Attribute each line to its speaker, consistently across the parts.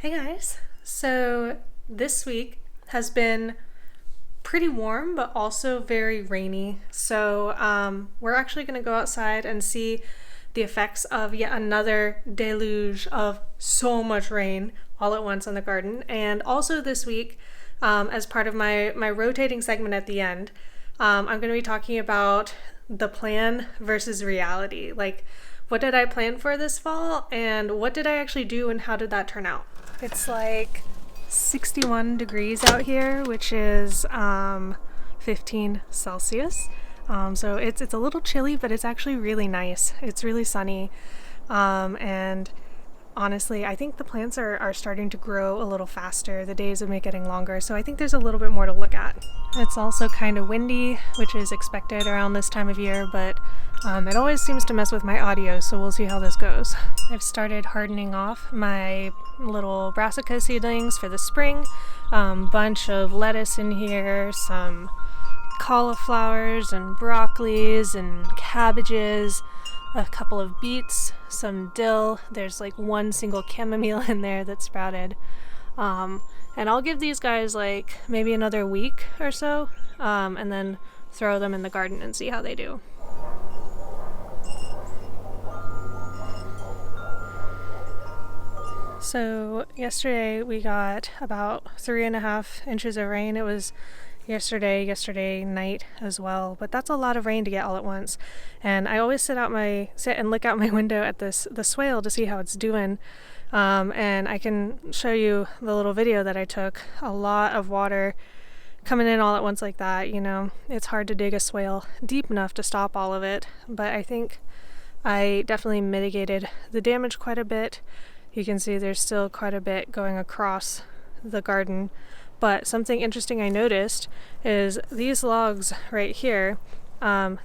Speaker 1: Hey guys, so this week has been pretty warm but also very rainy. So we're actually going to go outside and see the effects of yet another deluge of so much rain all at once on the garden. And also this week, as part of my rotating segment at the end, I'm going to be talking about the plan versus reality. Like, what did I plan for this fall and what did I actually do and how did that turn out? It's like 61 degrees out here, which is 15 Celsius. So it's a little chilly, but it's actually really nice. It's really sunny. And honestly, I think the plants are starting to grow a little faster. The days have been getting longer, so I think there's a little bit more to look at. It's also kind of windy, which is expected around this time of year, but it always seems to mess with my audio, so we'll see how this goes. I've started hardening off my little brassica seedlings for the spring. Bunch of lettuce in here, some cauliflowers and broccolis and cabbages, a couple of beets, some dill. There's like one single chamomile in there that sprouted. And I'll give these guys like maybe another week or so, and then throw them in the garden and see how they do. So yesterday we got about 3.5 inches of rain. It was yesterday night as well, but that's a lot of rain to get all at once. And I always sit and look out my window at the swale to see how it's doing. And I can show you the little video that I took. A lot of water coming in all at once like that. You know, it's hard to dig a swale deep enough to stop all of it, but I think I definitely mitigated the damage quite a bit. You can see there's still quite a bit going across the garden. But something interesting I noticed is these logs right here, I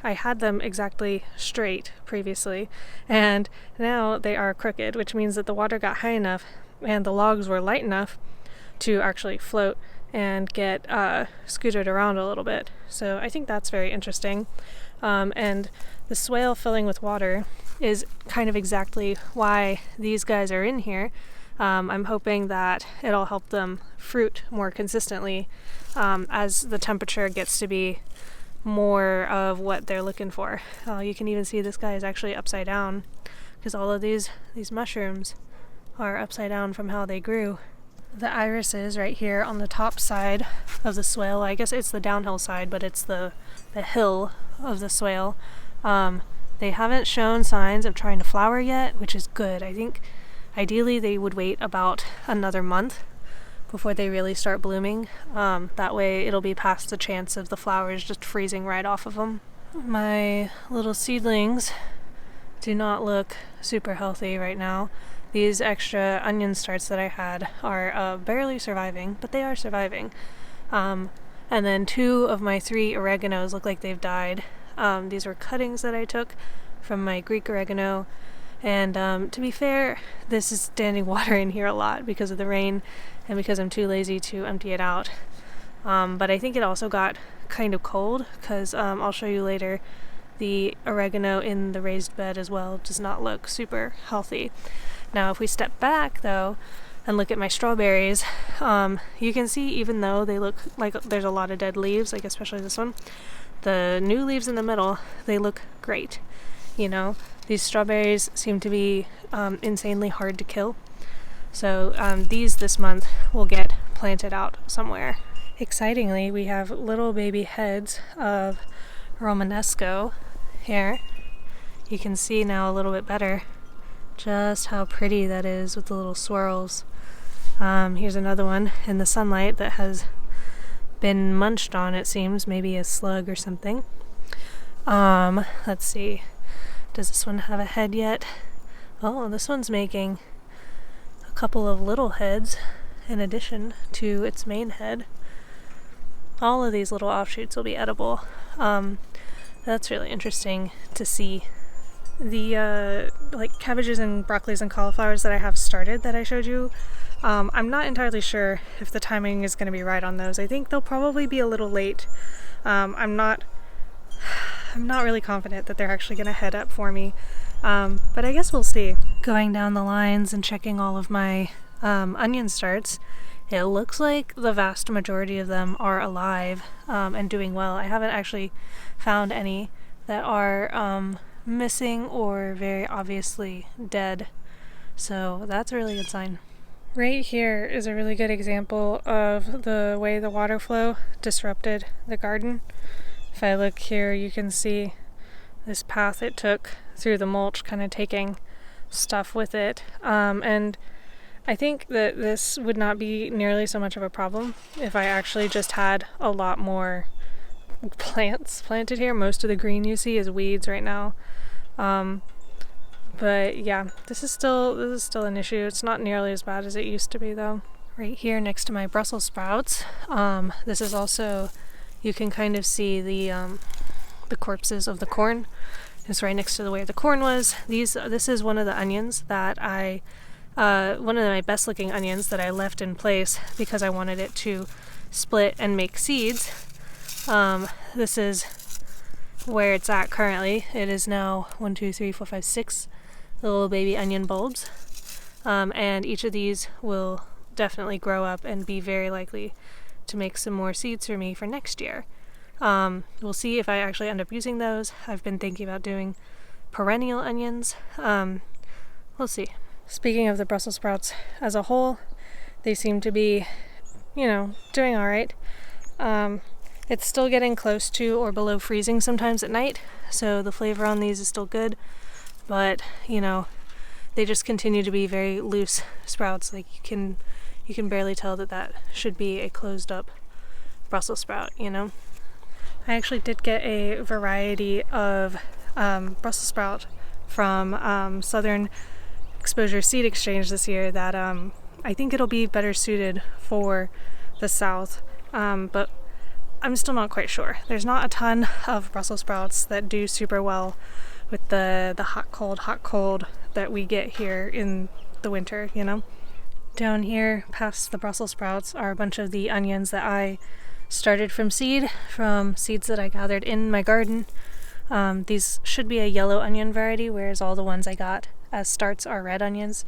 Speaker 1: had them exactly straight previously, and now they are crooked, which means that the water got high enough and the logs were light enough to actually float and get scooted around a little bit. So I think that's very interesting. And the swale filling with water is kind of exactly why these guys are in here. I'm hoping that it'll help them fruit more consistently as the temperature gets to be more of what they're looking for. You can even see this guy is actually upside down because all of these mushrooms are upside down from how they grew. The irises right here on the top side of the swale, I guess it's the downhill side, but it's the hill of the swale. They haven't shown signs of trying to flower yet, which is good. I think ideally they would wait about another month before they really start blooming. That way it'll be past the chance of the flowers just freezing right off of them. My little seedlings do not look super healthy right now. These extra onion starts that I had are barely surviving, but they are surviving. And then 2 of my 3 oreganos look like they've died. These were cuttings that I took from my Greek oregano. And to be fair, this is standing water in here a lot because of the rain and because I'm too lazy to empty it out. But I think it also got kind of cold because I'll show you later, the oregano in the raised bed as well does not look super healthy. Now if we step back though and look at my strawberries, you can see even though they look like there's a lot of dead leaves, like especially this one, the new leaves in the middle, they look great. You know, these strawberries seem to be insanely hard to kill. So these this month will get planted out somewhere. Excitingly, we have little baby heads of Romanesco here. You can see now a little bit better just how pretty that is with the little swirls. Here's another one in the sunlight that has been munched on, it seems, maybe a slug or something. Let's see. Does this one have a head yet? Oh, this one's making a couple of little heads in addition to its main head. All of these little offshoots will be edible. That's really interesting to see. The like cabbages and broccolis and cauliflowers that I have started that I showed you, I'm not entirely sure if the timing is going to be right on those. I think they'll probably be a little late. I'm not really confident that they're actually going to head up for me, but I guess we'll see. Going down the lines and checking all of my onion starts. It looks like the vast majority of them are alive and doing well. I haven't actually found any that are missing or very obviously dead, so that's a really good sign. Right here is a really good example of the way the water flow disrupted the garden. If I look here, you can see this path it took through the mulch, kind of taking stuff with it. And I think that this would not be nearly so much of a problem if I actually just had a lot more plants planted here. Most of the green you see is weeds right now. But yeah, this is still an issue. It's not nearly as bad as it used to be though. Right here next to my Brussels sprouts, this is also, you can kind of see the corpses of the corn. It's right next to the way the corn was. This is one of the onions that one of my best looking onions that I left in place because I wanted it to split and make seeds. This is where it's at currently. It is now 1, 2, 3, 4, 5, 6 little baby onion bulbs, and each of these will definitely grow up and be very likely to make some more seeds for me for next year. We'll see if I actually end up using those. I've been thinking about doing perennial onions. We'll see. Speaking of the Brussels sprouts as a whole, they seem to be, doing all right. It's still getting close to or below freezing sometimes at night, so the flavor on these is still good, but they just continue to be very loose sprouts. Like you can barely tell that should be a closed up Brussels sprout. I actually did get a variety of Brussels sprout from Southern Exposure Seed Exchange this year that I think it'll be better suited for the South, but I'm still not quite sure. There's not a ton of Brussels sprouts that do super well with the hot cold that we get here in the winter, Down here past the Brussels sprouts are a bunch of the onions that I started from seeds that I gathered in my garden. These should be a yellow onion variety, whereas all the ones I got as starts are red onions.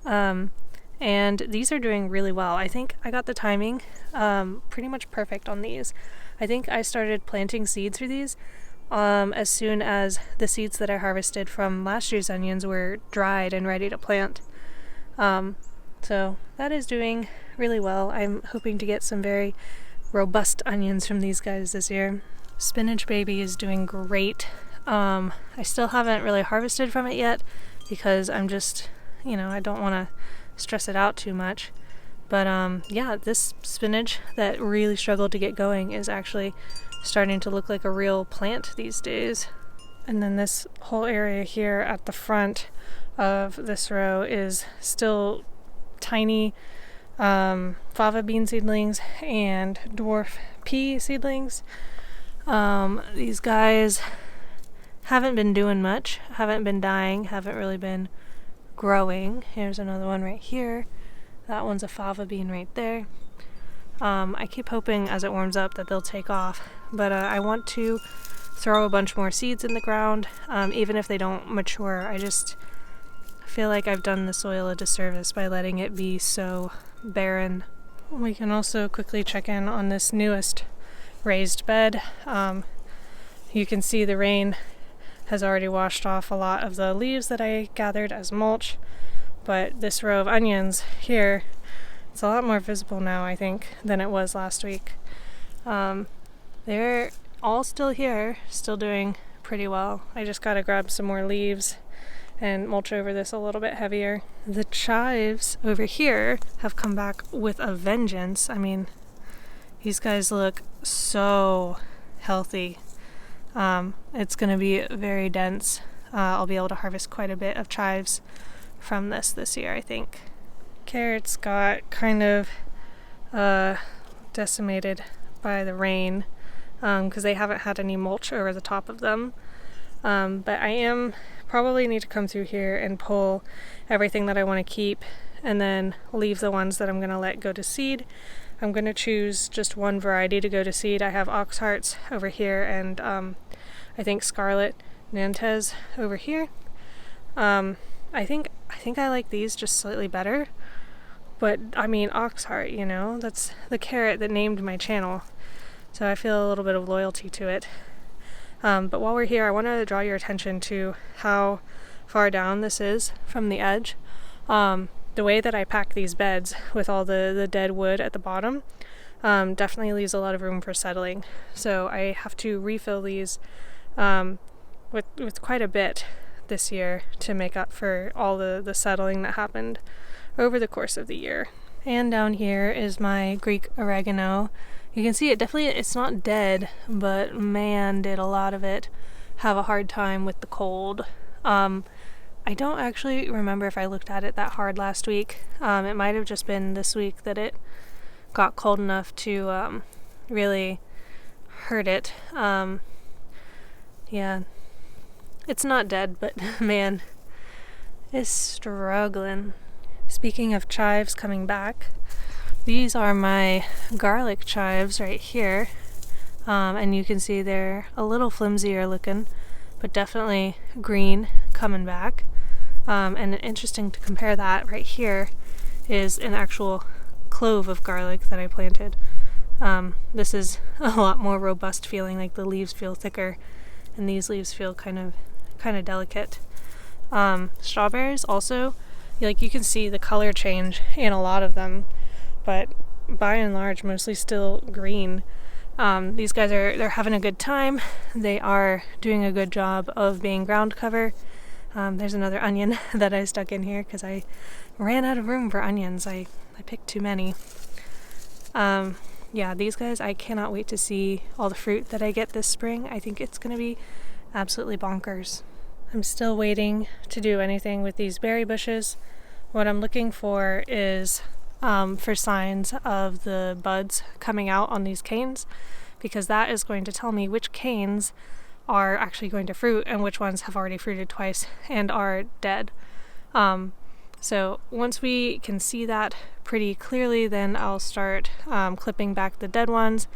Speaker 1: And these are doing really well. I think I got the timing pretty much perfect on these. I think I started planting seeds for these as soon as the seeds that I harvested from last year's onions were dried and ready to plant. So that is doing really well. I'm hoping to get some very robust onions from these guys this year. Spinach baby is doing great. I still haven't really harvested from it yet because I'm just, I don't want to stress it out too much. But yeah, this spinach that really struggled to get going is actually starting to look like a real plant these days. And then this whole area here at the front of this row is still tiny fava bean seedlings and dwarf pea seedlings. These guys haven't been doing much, haven't been dying, haven't really been growing. Here's another one right here. That one's a fava bean right there. I keep hoping as it warms up that they'll take off, but I want to throw a bunch more seeds in the ground, even if they don't mature. I just feel like I've done the soil a disservice by letting it be so barren. We can also quickly check in on this newest raised bed. You can see the rain has already washed off a lot of the leaves that I gathered as mulch, but this row of onions here, it's a lot more visible now, I think, than it was last week. They're all still here, still doing pretty well. I just gotta grab some more leaves and mulch over this a little bit heavier. The chives over here have come back with a vengeance. I mean, these guys look so healthy. It's gonna be very dense. I'll be able to harvest quite a bit of chives from this year, I think. Carrots got kind of decimated by the rain because they haven't had any mulch over the top of them. But I probably need to come through here and pull everything that I want to keep and then leave the ones that I'm going to let go to seed. I'm going to choose just one variety to go to seed. I have Auxharts over here and I think Scarlet Nantes over here. I think I like these just slightly better. But I mean, Auxhart, you know, that's the carrot that named my channel. So I feel a little bit of loyalty to it. But while we're here, I want to draw your attention to how far down this is from the edge. The way that I pack these beds with all the dead wood at the bottom definitely leaves a lot of room for settling. So I have to refill these with quite a bit this year to make up for all the settling that happened over the course of the year. And down here is my Greek oregano. You can see it's not dead, but man, did a lot of it have a hard time with the cold. I don't actually remember if I looked at it that hard last week. It might have just been this week that it got cold enough to really hurt it. Yeah, it's not dead, but man, it's struggling. Speaking of chives coming back, these are my garlic chives right here. And you can see they're a little flimsier looking, but definitely green coming back. And interesting to compare that right here is an actual clove of garlic that I planted. This is a lot more robust feeling, like the leaves feel thicker and these leaves feel kind of delicate. Strawberries also, like you can see the color change in a lot of them, but by and large mostly still green. These guys they're having a good time. They are doing a good job of being ground cover. There's another onion that I stuck in here because I ran out of room for onions. I picked too many. Yeah, these guys, I cannot wait to see all the fruit that I get this spring. I think it's going to be absolutely bonkers. I'm still waiting to do anything with these berry bushes. What I'm looking for is for signs of the buds coming out on these canes, because that is going to tell me which canes are actually going to fruit and which ones have already fruited twice and are dead. So once we can see that pretty clearly, then I'll start clipping back the dead ones,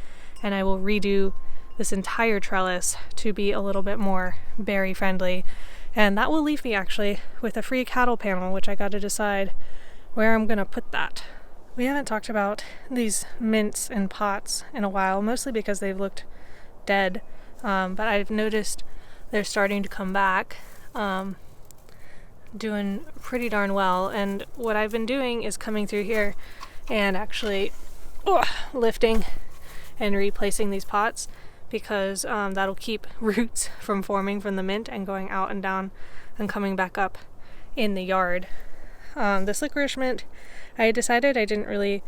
Speaker 1: and I will redo this entire trellis to be a little bit more berry friendly. And that will leave me actually with a free cattle panel, which I got to decide where I'm gonna put that. We haven't talked about these mints in pots in a while, mostly because they've looked dead, but I've noticed they're starting to come back, doing pretty darn well. And what I've been doing is coming through here and actually lifting and replacing these pots, because that'll keep roots from forming from the mint and going out and down and coming back up in the yard. This licorice mint, I decided I didn't really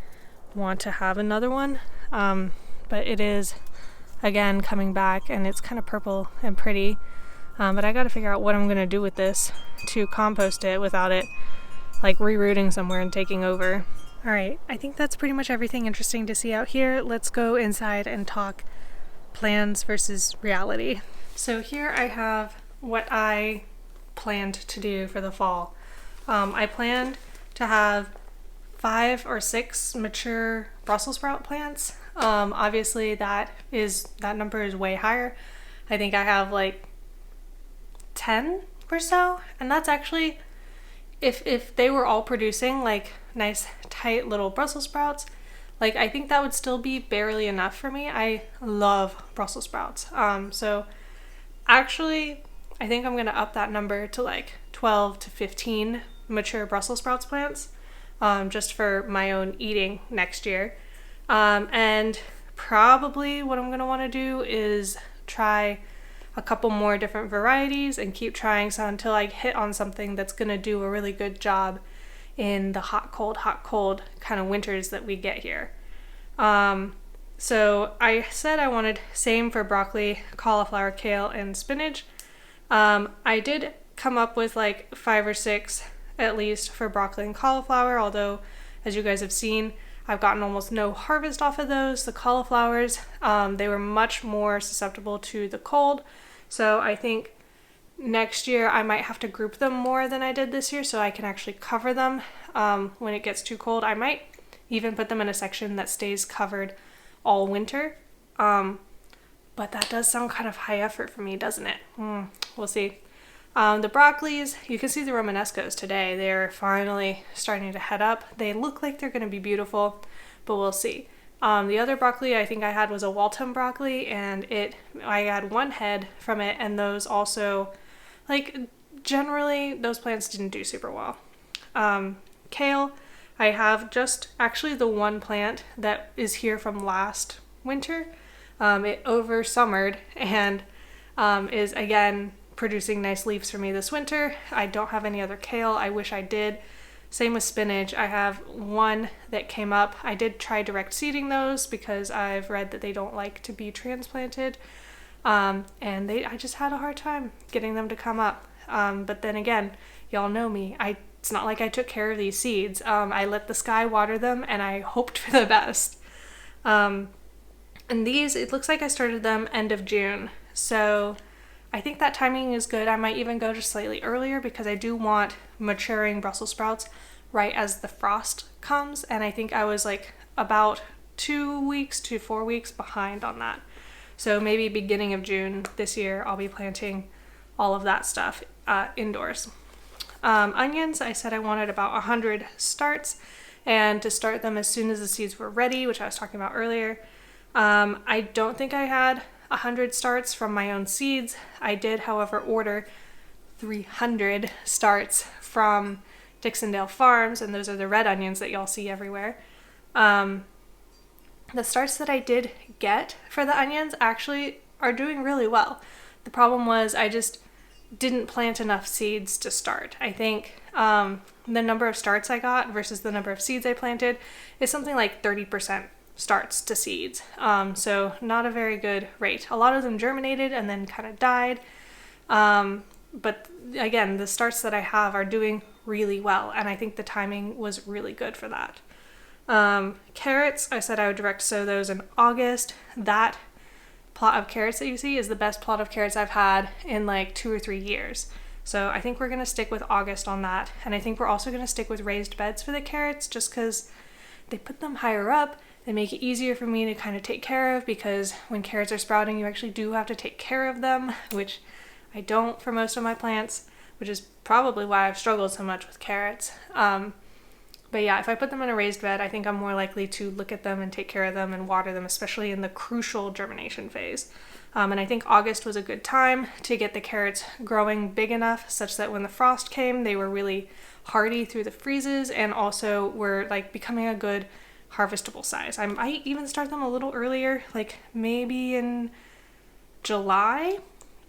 Speaker 1: want to have another one, but it is again coming back, and it's kind of purple and pretty, but I got to figure out what I'm going to do with this to compost it without it like rerooting somewhere and taking over. Alright, I think that's pretty much everything interesting to see out here. Let's go inside and talk plans versus reality. So here I have what I planned to do for the fall. I planned to have 5 or 6 mature Brussels sprout plants. Obviously that number is way higher. I think I have like 10 or so, and that's actually if they were all producing like nice tight little Brussels sprouts, like I think that would still be barely enough for me. I love Brussels sprouts. So actually I think I'm gonna up that number to like 12 to 15 mature Brussels sprouts plants, just for my own eating next year. And probably what I'm gonna want to do is try a couple more different varieties and keep trying some until I hit on something that's gonna do a really good job in the hot cold kind of winters that we get here. So I said I wanted same for broccoli, cauliflower, kale, and spinach. I did come up with like 5 or 6 at least for broccoli and cauliflower, although as you guys have seen, I've gotten almost no harvest off of those. The cauliflowers, they were much more susceptible to the cold, so I think next year I might have to group them more than I did this year so I can actually cover them when it gets too cold. I might even put them in a section that stays covered all winter, but that does sound kind of high effort for me, doesn't it? We'll see. The broccolis, you can see the Romanescos today. They're finally starting to head up. They look like they're going to be beautiful, but we'll see. The other broccoli I think I had was a Waltham broccoli, and I had one head from it, and those also, like, generally those plants didn't do super well. Kale, I have just actually the one plant that is here from last winter. It over summered and is again producing nice leaves for me this winter. I don't have any other kale. I wish I did. Same with spinach. I have one that came up. I did try direct seeding those because I've read that they don't like to be transplanted. And I just had a hard time getting them to come up. But then again, y'all know me. It's not like I took care of these seeds. I let the sky water them and I hoped for the best. And these, it looks like I started them end of June. So I think that timing is good. I might even go just slightly earlier because I do want maturing Brussels sprouts right as the frost comes. And I think I was like about 2 weeks to 4 weeks behind on that. So maybe beginning of June this year, I'll be planting all of that stuff indoors. Onions, I said I wanted about 100 starts and to start them as soon as the seeds were ready, which I was talking about earlier. I don't think I had 100 starts from my own seeds. I did, however, order 300 starts from Dixondale Farms, and those are the red onions that y'all see everywhere. The starts that I did get for the onions actually are doing really well. The problem was I just didn't plant enough seeds to start. I think the number of starts I got versus the number of seeds I planted is something like 30% starts to seeds. So not a very good rate. A lot of them germinated and then kind of died. But again, the starts that I have are doing really well, and I think the timing was really good for that. Carrots, I said I would direct sow those in August. That plot of carrots that you see is the best plot of carrots I've had in like 2 or 3 years. So I think we're going to stick with August on that. And I think we're also going to stick with raised beds for the carrots just because they put them higher up. They make it easier for me to kind of take care of because when carrots are sprouting, you actually do have to take care of them, which I don't for most of my plants, which is probably why I've struggled so much with carrots. But yeah, if I put them in a raised bed, I think I'm more likely to look at them and take care of them and water them, especially in the crucial germination phase. And I think August was a good time to get the carrots growing big enough such that when the frost came, they were really hardy through the freezes and also were like becoming a good harvestable size. I might even start them a little earlier, like maybe in July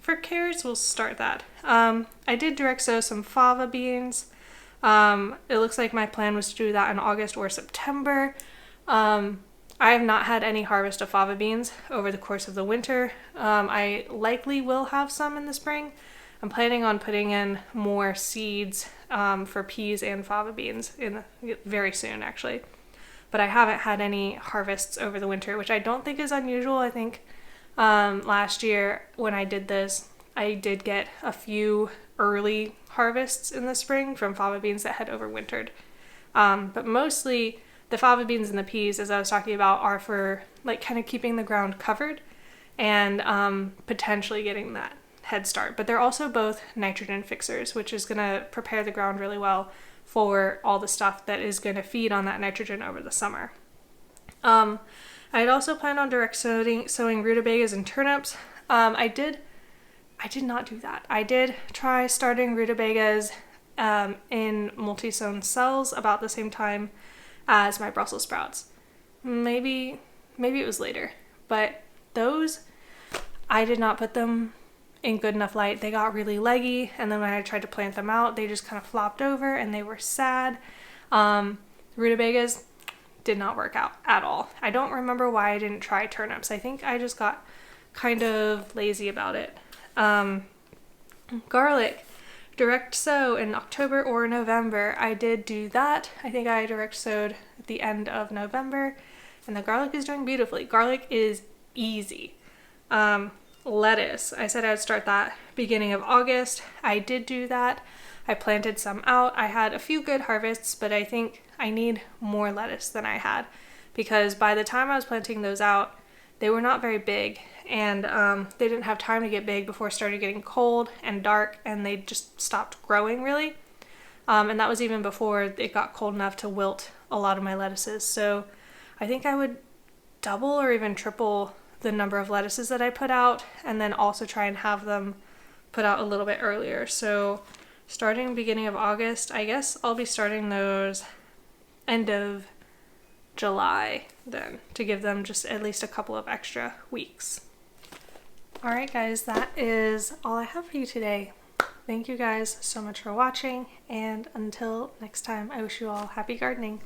Speaker 1: for carrots. We'll start that. I did direct sow some fava beans. It looks like my plan was to do that in August or September. I have not had any harvest of fava beans over the course of the winter. I likely will have some in the spring. I'm planning on putting in more seeds for peas and fava beans very soon, actually. But I haven't had any harvests over the winter, which I don't think is unusual. I think last year when I did this, I did get a few early harvests in the spring from fava beans that had overwintered. But mostly the fava beans and the peas, as I was talking about, are for like kind of keeping the ground covered and potentially getting that head start. But they're also both nitrogen fixers, which is going to prepare the ground really well for all the stuff that is going to feed on that nitrogen over the summer. I had also planned on direct sowing rutabagas and turnips. I did not do that. I did try starting rutabagas in multi-sown cells about the same time as my Brussels sprouts. Maybe it was later, but those, I did not put them in good enough light. They got really leggy, and then when I tried to plant them out, they just kind of flopped over and they were sad. Rutabagas did not work out at all. I don't remember why I didn't try turnips. I think I just got kind of lazy about it. Garlic, direct sow in October or November. I did do that. I think I direct sowed at the end of November, and the garlic is doing beautifully. Garlic is easy. Lettuce, I said I would start that beginning of August. I did do that. I planted some out. I had a few good harvests, but I think I need more lettuce than I had because by the time I was planting those out, they were not very big and they didn't have time to get big before it started getting cold and dark, and they just stopped growing really. And that was even before it got cold enough to wilt a lot of my lettuces. So I think I would double or even triple the number of lettuces that I put out, and then also try and have them put out a little bit earlier. So starting beginning of August, I guess I'll be starting those end of July then, to give them just at least a couple of extra weeks. Alright guys, that is all I have for you today. Thank you guys so much for watching, and until next time, I wish you all happy gardening.